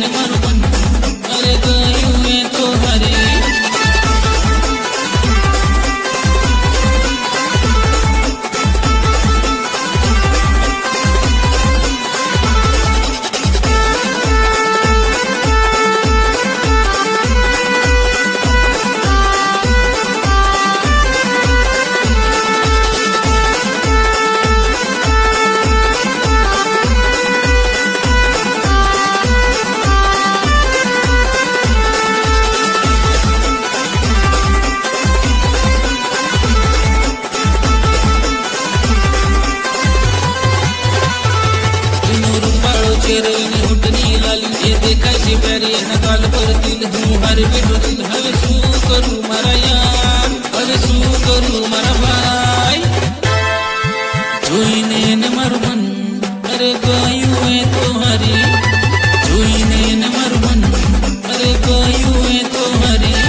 ને મારું મન અરે ગયું એ તો હરી. ચહેરાની હોઠની લાલી એ દેખાય છે પ્યારી એના ગાલ પર તિલ હું હારે બેઠો દિલ. હવે શું કરું મારા યાર, હવે શું કરું મારા ભાઈ. જોઈને ને મારું મન અરે ગયું એ તો હરી. જોઈને ને મારું મન અરે ગયું એ તો હરી.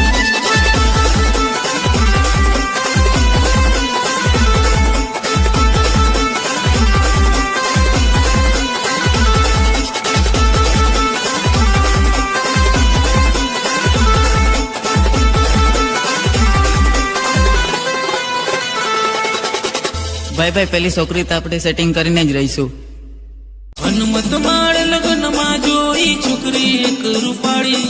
ભાઈ પેલી છોકરી તો આપણે સેટિંગ કરીને જ રહીશું. હનુમત માળ લગ્નમાં જોઈ છોકરી એક રૂપાળી.